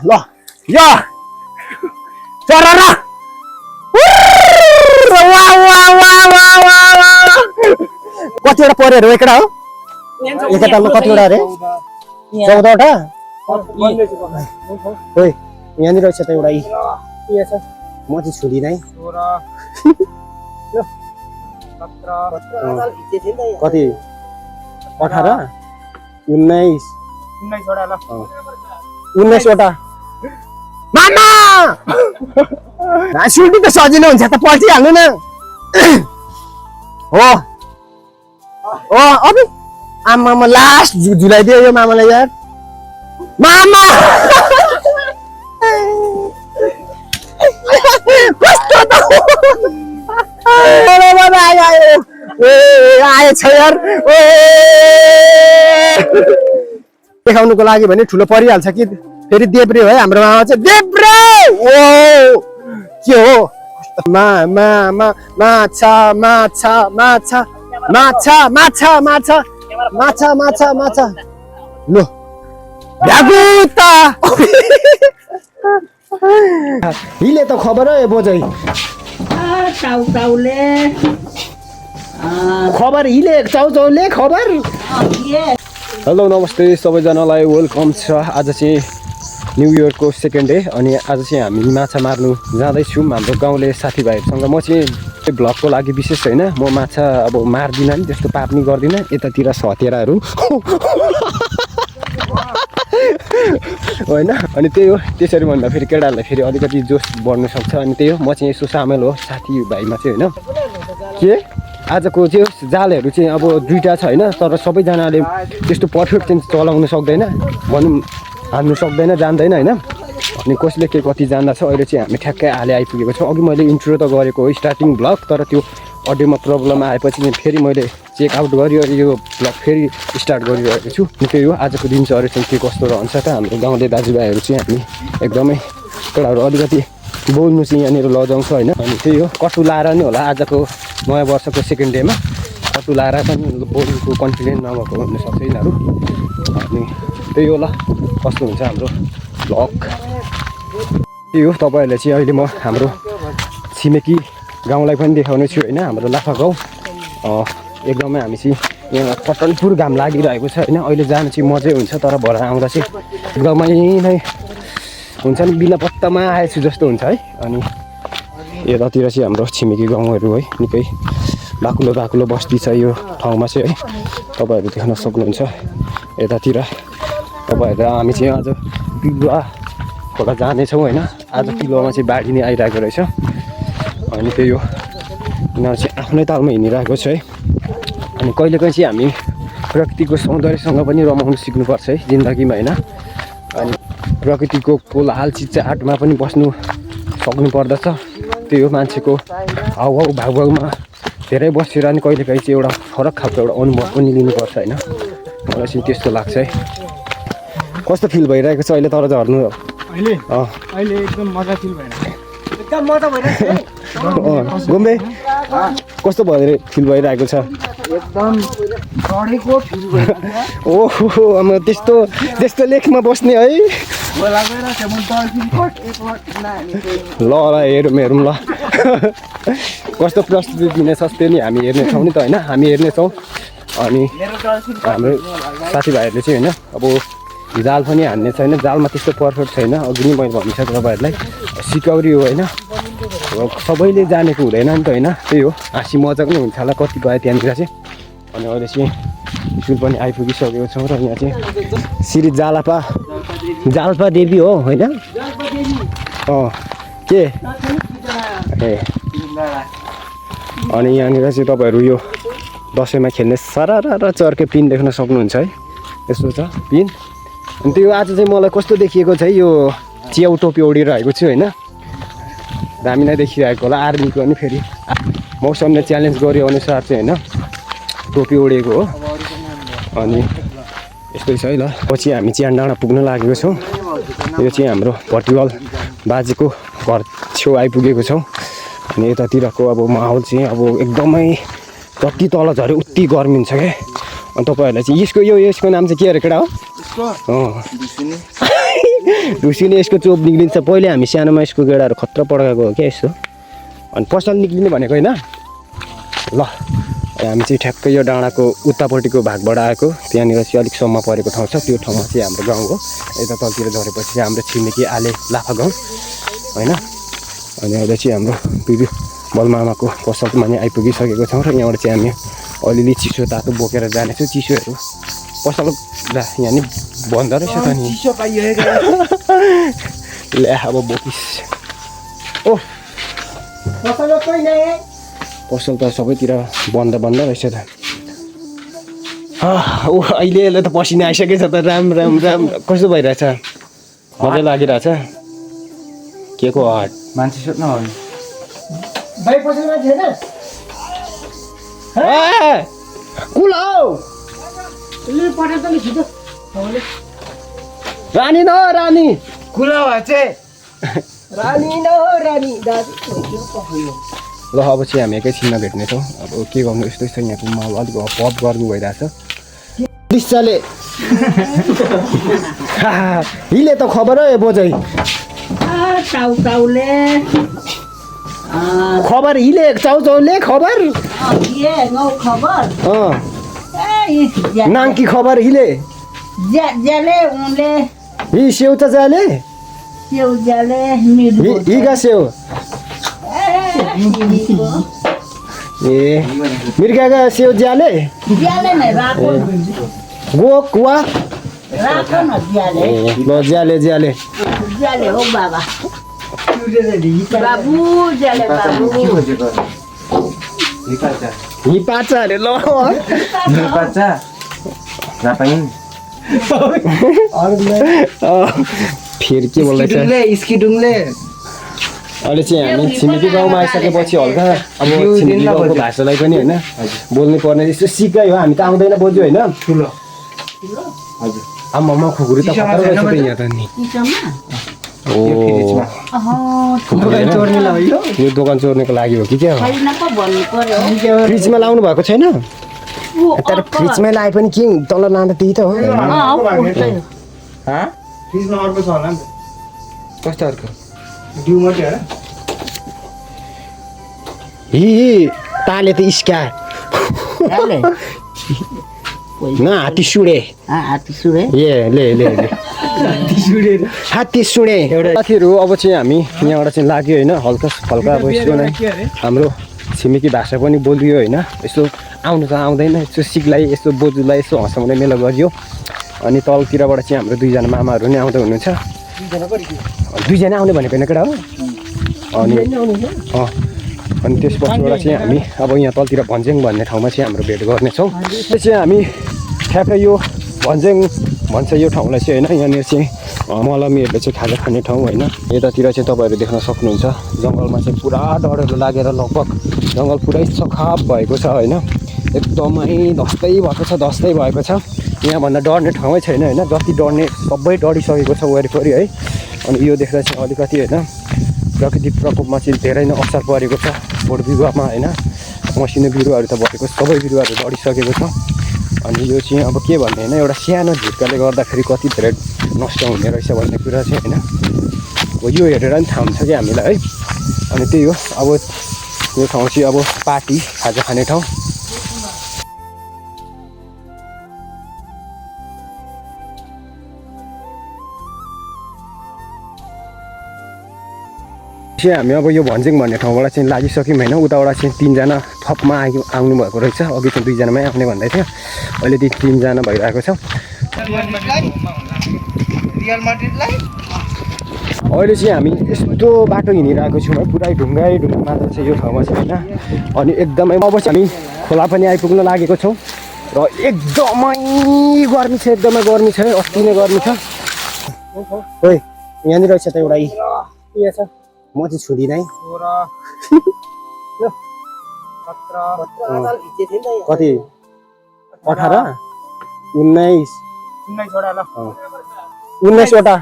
ल यो चरा र कतिवटा परेर हो एकटा हो एकतालमा कतिवटा अरे 14वटा ओइ यहाँनिर रहेछ त एउटा म चाहिँ छोडी नै कति 18 19वटा मामा सुल्टी त सजिलो हुन्छ त पल्टिहाल्नु न हो ओ अबे आमामा लास्ट झुलाइदियो यो मामालाई यार मामा कस्तो त आएछ यार देखाउनुको लागि भने ठुलो परिहाल्छ कि फेरि देब्रे है हाम्रो मामा चाहिँ देब्रे ओ के हो माछा माछा माछा माछा माछा माछा माछा माछा माछा लो भ्यागुता हिले त खबर है बोजै टाउटाउले खबर हिले चाउचाउले खबर हेलो नमस्ते सबैजनालाई वेलकम छ आज चाहिँ न्यू इयरको सेकेन्ड डे अनि आज चाहिँ हामी माछा मार्नु जाँदैछौँ हाम्रो गाउँले साथीभाइहरूसँग म चाहिँ भ्लगको लागि विशेष होइन म माछा अब मार्दिनँ नि त्यस्तो पाप नि गर्दिनँ यतातिर सतेराहरू होइन अनि त्यही हो त्यसरी भन्दा फेरि केटाहरूलाई फेरि अलिकति जोस बढ्नु सक्छ अनि त्यही हो म चाहिँ यसो सामेल हो साथीभाइमा चाहिँ होइन के आजको चाहिँ जालहरू चाहिँ अब दुईवटा छ होइन तर सबैजनाले त्यस्तो पर्फेक्ट चाहिँ चलाउनु सक्दैन भनौँ हाल्नु सक्दैन जान्दैन होइन अनि कसले के कति जान्दा छ अहिले चाहिँ हामी ठ्याक्कै हाले आइपुगेको छौँ अघि मैले इन्ट्रो त गरेको हो स्टार्टिङ भ्लग तर त्यो अडियोमा प्रब्लम आएपछि फेरि मैले चेकआउट गरेँ यो भ्लग फेरि स्टार्ट गरिरहेको छु त्यही हो आजको दिन चाहिँ अरू चाहिँ के कस्तो रहन्छ त हाम्रो गाउँले दाजुभाइहरू चाहिँ हामी एकदमै केटाहरू अलिकति बोल्नु चाहिँ यहाँनिर लजाउँछ होइन अनि त्यही हो कटु लाएर नि होला आजको नयाँ वर्षको सेकेन्ड डेमा कटु लाएर पनि बोल्नुको कन्फिडेन्ट नभएको हुनसक्छ यिनीहरू अनि त्यही हो ल कस्तो हुन्छ हाम्रो भ्लग त्यही हो तपाईँहरूले चाहिँ अहिले म हाम्रो छिमेकी गाउँलाई पनि देखाउने छु होइन हाम्रो लाफा गाउँ एकदमै हामी चाहिँ यहाँ कटनपुर घाम लागिरहेको छ होइन अहिले जानु चाहिँ मजै हुन्छ तर भएर आउँदा चाहिँ एकदमै नै हुन्छ नि बिना पत्तामा आएछु जस्तो हुन्छ है अनि यतातिर चाहिँ हाम्रो छिमेकी गाउँहरू है निकै बाक्लो बाक्लो बस्ती छ यो ठाउँमा चाहिँ है तपाईँहरू देख्न सक्नुहुन्छ यतातिर तपाईँहरू हामी चाहिँ आज पिलुवाबाट जानेछौँ होइन आज पिलुवामा चाहिँ बाढी नै आइरहेको रहेछ अनि त्यही हो यिनीहरू चाहिँ आफ्नै तालमा हिँडिरहेको छ है अनि कहिलेकाहीँ चाहिँ हामी प्रकृतिको सौन्दर्यसँग पनि रमाउनु सिक्नुपर्छ है जिन्दगीमा होइन अनि प्रकृतिको कोलाहल चिच्चाहाटमा पनि बस्नु सक्नु पर्दछ त्यही हो मान्छेको हाउभाउ भाउभाउमा धेरै बसेर अनि कहिलेकाहीँ चाहिँ एउटा फरक खालको एउटा अनुभव पनि लिनुपर्छ होइन मलाई चाहिँ त्यस्तो लाग्छ है कस्तो फिल भइरहेको छ अहिले तर झर्नु अहिले एकदम मजा फिल भइरहेको एकदम मजा भइरहेको गुम्बे कस्तो फिल भइरहेको छ एकदम बढेको फिल भइरहेको ओहो अब त्यस्तो लेखमा बस्ने है ल हेरौँ ल कस्तो प्रस्तुति दिनेछस् त्यो नि हामी हेर्नेछौँ नि त होइन हामी हेर्नेछौँ अनि हाम्रो साथीभाइहरूले चाहिँ होइन अब जाल पनि हान्ने छैन जालमा त्यस्तो पर्फेक्ट छैन अघि नै मैले भनिसकेँ तपाईँहरूलाई सिकौरी हो होइन सबैले जानेको हुँदैन नि त होइन त्यही हो हाँसी मजा पनि हुन्छ होला कतिपय त्यहाँनिर चाहिँ अनि अहिले चाहिँ स्कुल पनि आइपुगिसकेको छौँ र यहाँ चाहिँ श्री जाल्पा देवी हो होइन के ए अनि यहाँनिर चाहिँ तपाईँहरू यो दसैँमा खेल्ने सारा र चर्के पिन देख्न सक्नुहुन्छ है यस्तो छ पिन अनि त्यो आज चाहिँ मलाई कस्तो देखिएको छ है यो च्याउ टोपी ओढिरहेको छु होइन दामी नै देखिरहेको होला आर्मीको अनि फेरि मौसमले च्यालेन्ज गरे अनुसार चाहिँ होइन टोपी ओढेको हो अनि यस्तै छ है ल पछि हामी चियान डाँडा पुग्न लागेको छौँ यो चाहिँ हाम्रो भटिवल बाजेको घर छेउ आइपुगेको छौँ अनि यतातिरको अब माहौल चाहिँ अब एकदमै जति तल झऱ्यो उति गर्मी हुन्छ क्या अनि तपाईँहरूलाई चाहिँ यसको नाम चाहिँ के अरे केटा हो ढुसीले यसको चोप निक्लिन्छ। पहिले हामी सानोमा यसको गेडाहरू खतरा पड्काएको हो क्या यस्तो, अनि पसल निक्लिने भनेको होइन। ल हामी चाहिँ ठ्याक्कै यो डाँडाको उतापट्टिको भागबाट आएको, त्यहाँनिर चाहिँ अलिक सम्म परेको ठाउँ छ। त्यो ठाउँमा चाहिँ हाम्रो गाउँ हो। यता तलतिर झरेपछि चाहिँ हाम्रो छिमेकी आले लाफा गाउँ होइन। अनि अहिले चाहिँ हाम्रो बिबी बलमामाको पसलमा नि आइपुगिसकेको छौँ र यहाँबाट चाहिँ हामी अलिअलि चिसो तातो बोकेर जानेछौँ। चिसोहरू पसल यहाँ नि बन्द रहेछ त नि, ल्या अब बोकिस। ओ पसल त सबैतिर बन्द रहेछ त। ऊ अहिले त पसिना आइसकेछ त। राम राम राम, कस्तो भइरहेछ? मजा लागिरहेछ? के को हट मान्छे सोध्न हो रानी न रानी कुला भए रानी न रानी दाजु। ल अब चाहिँ हामी एकैछिनमा भेट्नेछौँ। अब के गर्नु, यस्तै छ यहाँको माहौल, अलिक हप गर्नु भइरहेछ। दृश्यले हिले त खबर है बोजै, खबर हिले चाउचाउले खबर नाङ्की खबर हिले हि सेउ त जाले हिगा सेउ ए मिर्गाका सेउ ज्याले गोकुवा ल ज्याले ज्याले हो बाबा बाबु ज्याले बाबु हिपाचा अरे ल फेरि के बोल्दैछ अहिले चाहिँ हामी छिमेकी गाउँमा आइसकेपछि हल्का अब छिमेकी गाउँको भाषालाई पनि होइन बोल्नु पर्ने यस्तो सिकाइ हो। हामी त आउँदैन बोल्यो होइन। आम्मामा खुकुरी त खतरा रहेछ त यहाँ त नि। यो दोकान चोर्नेको लागि हो कि क्या हो? फ्रिजमा लाउनु भएको छैन? तर फ्रिजमै लाए पनि के तल लाँदा त्यही त हो। फ्रिजमा अर्को छ होला नि त। कस्तो अर्को? डिउ मात्रै हो र। हि ताले त इस्का न हात्ती सुडे ए ले ले हात्ती सुडे एउटा साथीहरू। अब चाहिँ हामी यहाँबाट चाहिँ लाग्यो होइन, हल्का हल्का अब यस्तो नै हाम्रो छिमेकी भाषा पनि बोलियो होइन। यस्तो आउनु त आउँदैन, यस्तो सिक्लाई यस्तो बोजूलाई यस्तो हँसाउने मेला गरियो। अनि तलतिरबाट चाहिँ हाम्रो दुईजना मामाहरू नै आउँदै हुनुहुन्छ। दुईजना आउने भनेको होइन केटा हो। अनि त्यसपछिबाट चाहिँ हामी अब यहाँ तलतिर भन्ज्याङ भन्ने ठाउँमा चाहिँ हाम्रो भेट गर्नेछौँ। त्यो चाहिँ हामी ठ्याक्कै यो भन्ज्याङ भन्छ यो ठाउँलाई चाहिँ होइन। यहाँनिर चाहिँ मलमीहरूले चाहिँ खाजा खाने ठाउँ होइन। यतातिर चाहिँ तपाईँहरू देख्न सक्नुहुन्छ जङ्गलमा चाहिँ पुरा डरहरू लागेर लगभग जङ्गल पुरै सखाप भएको छ होइन। एकदमै धस्तै भएको छ। यहाँभन्दा डर्ने ठाउँै छैन होइन। जति डर्ने सबै डरिसकेको छ वरिपरि है। अनि यो देख्दा चाहिँ अलिकति होइन प्रकृति प्रकोपमा चाहिँ धेरै नै असर परेको छ बोट बिरुवामा होइन। मसिनो बिरुवाहरू त भएको सबै बिरुवाहरू डढिसकेको छ। अनि यो चाहिँ अब के भन्ने होइन, एउटा सानो झिर्काले गर्दाखेरि कति धेरै नष्ट हुने रहेछ भन्ने कुरा चाहिँ होइन। अब यो हेरेर नि थाहा हुन्छ कि हामीलाई है। अनि त्यही हो, अब यो ठाउँ चाहिँ अब पार्टी खाजा खाने ठाउँ। चाहिँ हामी अब यो भन्ज्याङ भन्ने ठाउँबाट चाहिँ लागिसक्यौँ होइन। उताबाट चाहिँ तिनजना थपमा आउनु भएको रहेछ। अघि चाहिँ दुईजनामै आउने भन्दै थियो, अहिले तिनजना भइरहेको छ। अहिले चाहिँ हामी यस्तो बाटो हिँडिरहेको छौँ है, पुरै ढुङ्गा मात्र छ यो ठाउँमा चाहिँ होइन। अनि एकदमै अब चाहिँ हामी खोला पनि आइपुग्न लागेको छौँ र एकदमै गर्मी छ, अस्ति नै गर्मी छ। ओइ यहाँनिर रहेछ त एउटा यहाँ छ, म चाहिँ छुदिनँ है। कति 18 19वटा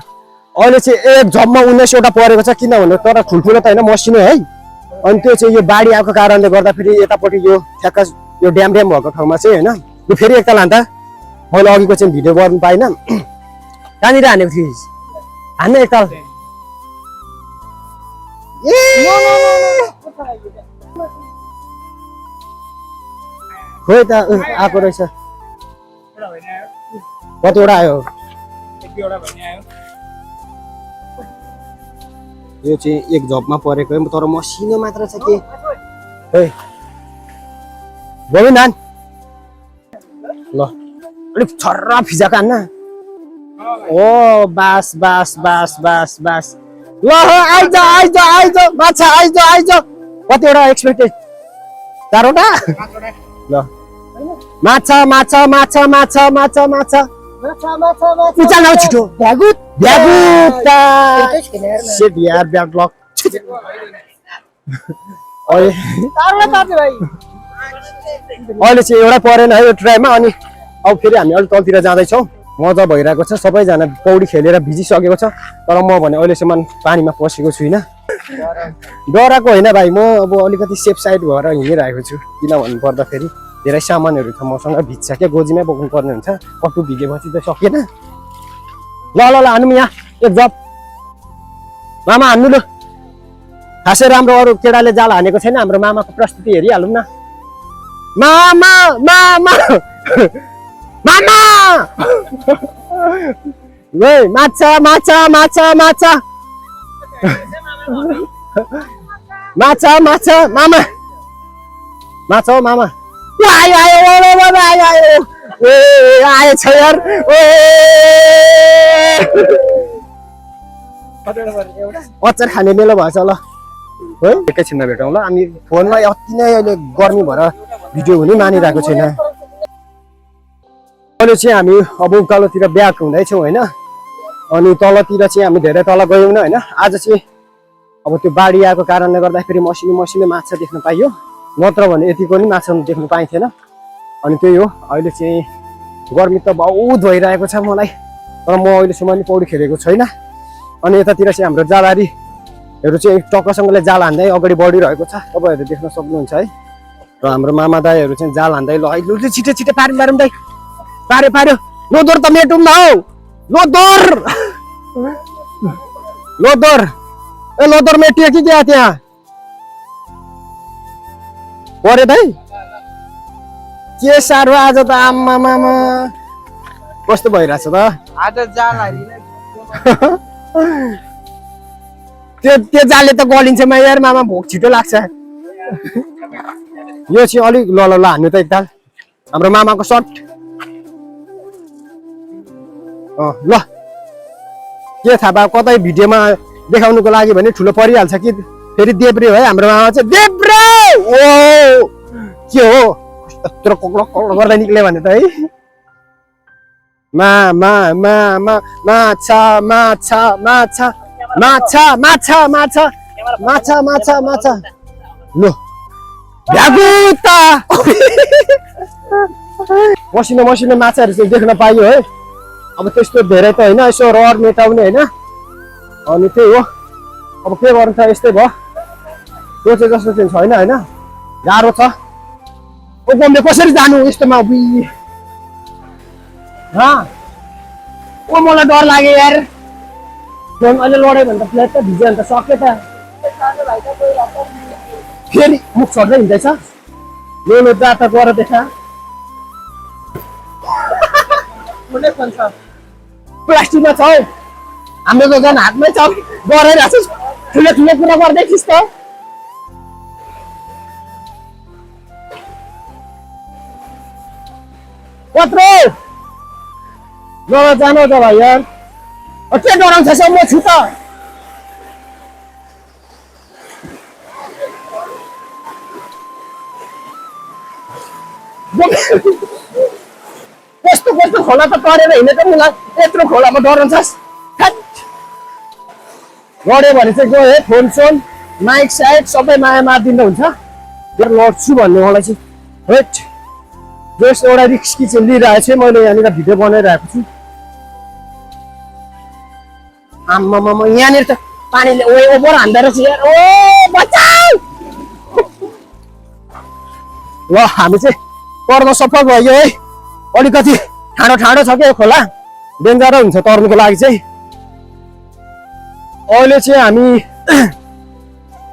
अहिले चाहिँ एक झपमा 19वटा परेको छ। किनभने तर ठुल्ठुलो त होइन, मसिनो है। अनि त्यो चाहिँ यो बाढी आएको कारणले गर्दाखेरि यतापट्टि यो ठ्याक्क यो ड्याम भएको ठाउँमा चाहिँ होइन। यो फेरि एकताल हान्दा मैले अघिको चाहिँ भिडियो गर्नु पाइनँ। कहाँनिर हानेको थिएँ? हान्ने एकताल ए खोइ त आएको रहेछ कतिवटा आयो यो चाहिँ एक झपमा परेको है तर मसिनो मात्र छ के बोल्नु नान ल अलिक छर्रा फिजा कान्न ओ बास बास बास बास बास ल आइज आइज आइज माछा आइज आइज कतिवटा एक्सपेक्टेड 4वटा ल माछा माछा माछा माछा माछा माछा उचाल न छिटो भ्यागुत भ्यागुत सेट यार ब्याक लक अहिले चाहिँ एउटा परेन है यो ट्राईमा अनि अब फेरि हामी अलिक तलतिर जाँदैछौँ मजा भइरहेको छ सबैजना पौडी खेलेर भिजिसकेको छ तर म भने अहिलेसम्म पानीमा पसेको छुइनँ डराएको होइन भाइ म अब अलिकति सेफ साइड भएर हिँडिरहेको छु किन भन्नु पर्दाखेरि धेरै सामानहरू छ मसँग भिज्छ क्या गोजीमै बोक्नु पर्ने हुन्छ कटु भिजेपछि त सकिएन ल ल ल हान्नु यहाँ एक जब मामा हान्नु ल खासै राम्रो अरू केटाले जाल हानेको छैन हाम्रो मामाको प्रस्तुति हेरिहालौँ न मामा मामा मामा माछा माछा माछा माछा माछा माछा मामा माछा हो मामा आयो आयो आयो आयो आएछ यार अचार खाने बेला भएछ ल है एकैछिनमा भेटौँ ल हामी फोनमा अति नै अहिले गर्मी भएर भिडियो हुने मानिरहेको छैन अहिले चाहिँ हामी अब उकालोतिर ब्याक हुँदैछौँ होइन अनि तलतिर चाहिँ हामी धेरै तल गयौँ होइन आज चाहिँ अब त्यो बाढी आएको कारणले गर्दाखेरि मसिनो मसिनो माछा देख्न पाइयो नत्र भने यतिको नि माछा देख्न पाइन्थेन अनि त्यही हो अहिले चाहिँ गर्मी त बहुत भइरहेको छ मलाई तर म अहिलेसम्म नि पौडी खेलेको छैन अनि यतातिर चाहिँ हाम्रो जालहारीहरू चाहिँ टक्कसँगले जाल हान्दै अगाडि बढिरहेको छ तपाईँहरू देख्न सक्नुहुन्छ है र हाम्रो मामा दाईहरू चाहिँ जाल हान्दै ल छिटो छिटो पार्यो पारौँ दाई पार्यो पार्यो लोदर त मेटौँ न हौ लोदर लोदर ए लोदर मेटियो कि क्या त्यहाँ परे दाई के साह्रो आज त आमामा कस्तो भइरहेछ त आज जालहारी त्यो जालले त गलिन्छ यार मामा भोक छिटो लाग्छ यो चाहिँ अलिक ल ल ल हान्नु त एकताल हाम्रो मामाको सर्ट ल के थाहा भयो कतै भिडियोमा देखाउनुको लागि भने ठुलो परिहाल्छ कि फेरि देब्रे है हाम्रो मामा चाहिँ देब्रे ओ के हो यत्रो कोक्लो कोक्लो गर्दै निक्ल्यो भने त है माछा माछा माछा माछा माछा माछा माछा माछा माछा लो भ्यागुता मसिनो मसिनो माछाहरू चाहिँ देख्न पाइयो है अब त्यस्तो धेरै त होइन यसो रहर मेटाउने होइन अनि त्यही हो अब के गर्नु त यस्तै भयो सोचे जस्तो चाहिँ छैन होइन गाह्रो छ ओ बम्बे कसरी जानु यस्तोमा ओ मलाई डर लाग्यो यार फोन अहिले लड्यो भने त प्लेट त भिज्यो भने त सक्यो त फेरि मुख छोड्दै हिँड्दैछ मेरो जात गर देखा प्लास्टिकमा छ हौ हाम्रो दोकान हातमै छ गराइरहेको छु ठुलो ठुलो कुरा गर्दै थिइस् त कत्रो ल जानु त भाइ यार के डराउँछ म छु त कस्तो कस्तो खोला त परेर हिँडेको मलाई यत्रो खोलामा डराउँछस् लड्यो भने चाहिँ गयो है फोन सोन माइक साइक सबै माया मारिदिँदा हुन्छ लड्छु भन्ने मलाई चाहिँ हेट जस एउटा रिस्की चाहिँ लिइरहेको छु मैले यहाँनिर भिडियो बनाइरहेको छु आम्मामा यहाँनिर त पानीले ओभर हान्दा रहेछ यार ओ बचाउ ल हामी चाहिँ पर्न सफल भयो है अलिकति ठाडो ठाडो छ क्या खोला डेन्जर हुन्छ तर्नुको लागि चाहिँ अहिले चाहिँ हामी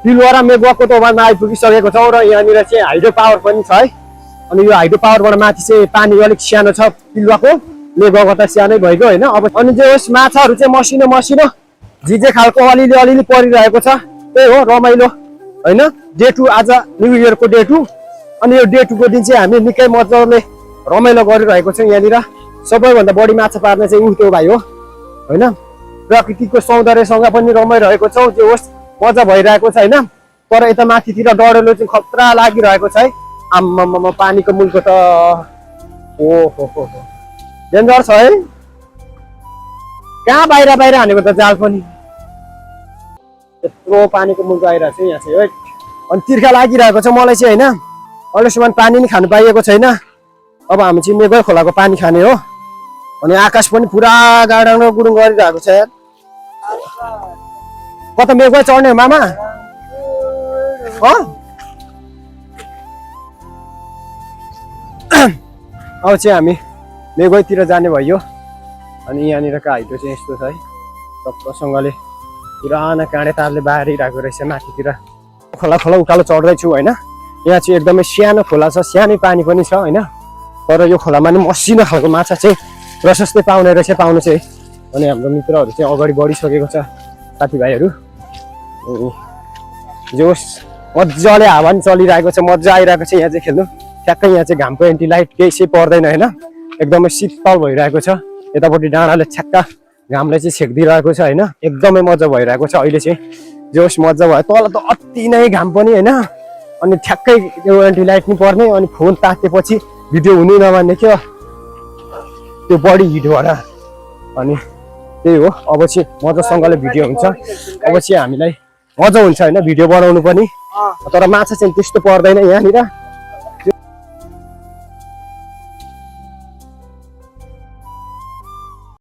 पिलुवा र मेगुवाको टोबामा आइपुगिसकेको छौँ र यहाँनिर चाहिँ हाइड्रो पावर पनि छ है। अनि यो हाइड्रो पावरबाट माथि चाहिँ पानी अलिक सानो छ पिलुवाको, मेगुवाको त सानै भइगयो होइन। अब अनि जे होस् माछाहरू चाहिँ मसिनो मसिनो झिझे खालको अलिअलि परिरहेको छ। त्यही हो रमाइलो होइन। डे 2 आज न्यु इयरको डे 2। अनि यो डे 2 को दिन चाहिँ हामी निकै मजाले रमाइलो गरिरहेको छौँ यहाँनिर। सबैभन्दा बढी माछा पार्ने चाहिँ त्यो भाइ हो होइन। प्रकृतिको सौन्दर्यसँग पनि रमाइरहेको छौँ। जे होस् मजा भइरहेको छ होइन। तर यता माथितिर डढेलो चाहिँ खतरा लागिरहेको छ है। आम्मामा पानीको मुलको त ओहो डेन्जर छ है। कहाँ बाहिर बाहिर हानेको त जाल पनि, यत्रो पानीको मुलको आइरहेको छ यहाँ चाहिँ है। अनि तिर्खा लागिरहेको छ मलाई चाहिँ होइन। अहिलेसम्म पानी नि खानु पाइएको छैन। अब हामी चाहिँ मेगुवा खोलाको पानी खाने हो। अनि आकाश पनि पुरा गाडाङ र गुडुङ गरिरहेको छ यार। कता मेगुवा चढ्ने हो मामा? अब चाहिँ हामी मेगुवातिर जाने भयो। अनि यहाँनिरको हाइटो चाहिँ यस्तो छ है। टक्कसँगले पुराना काँडे तारले बारिरहेको रहेछ माथितिर। खोला खोला उकालो चढ्दैछु होइन। यहाँ चाहिँ एकदमै सानो खोला छ, सानै पानी पनि छ होइन। तर यो खोलामा नि मसिनो खालको माछा चाहिँ प्रशस्तै पाउने रहेछ, पाउनु चाहिँ। अनि हाम्रो मित्रहरू चाहिँ अगाडि बढिसकेको छ, साथीभाइहरू। जोस् मजाले हावा पनि चलिरहेको छ, मजा आइरहेको छ यहाँ चाहिँ खेल्नु। ठ्याक्कै यहाँ चाहिँ घामको एन्टी लाइट केही पर्दैन होइन। एकदमै शीतल भइरहेको छ। यतापट्टि डाँडाले छ्याक्का घामले चाहिँ छेकिदिरहेको छ होइन। एकदमै मजा भइरहेको छ अहिले चाहिँ। जोस् मजा भयो। तल त अति नै घाम पनि होइन। अनि ठ्याक्कै त्यो एन्टी लाइट नि पर्ने। अनि फोन तातेपछि भिडियो हुनु नमान्ने क्या, त्यो बढी हिट भएर। अनि त्यही हो, अब चाहिँ मजासँगले भिडियो हुन्छ। अब चाहिँ हामीलाई मजा हुन्छ होइन भिडियो बनाउनु पनि। तर माछा चाहिँ त्यस्तो पर्दैन यहाँनिर।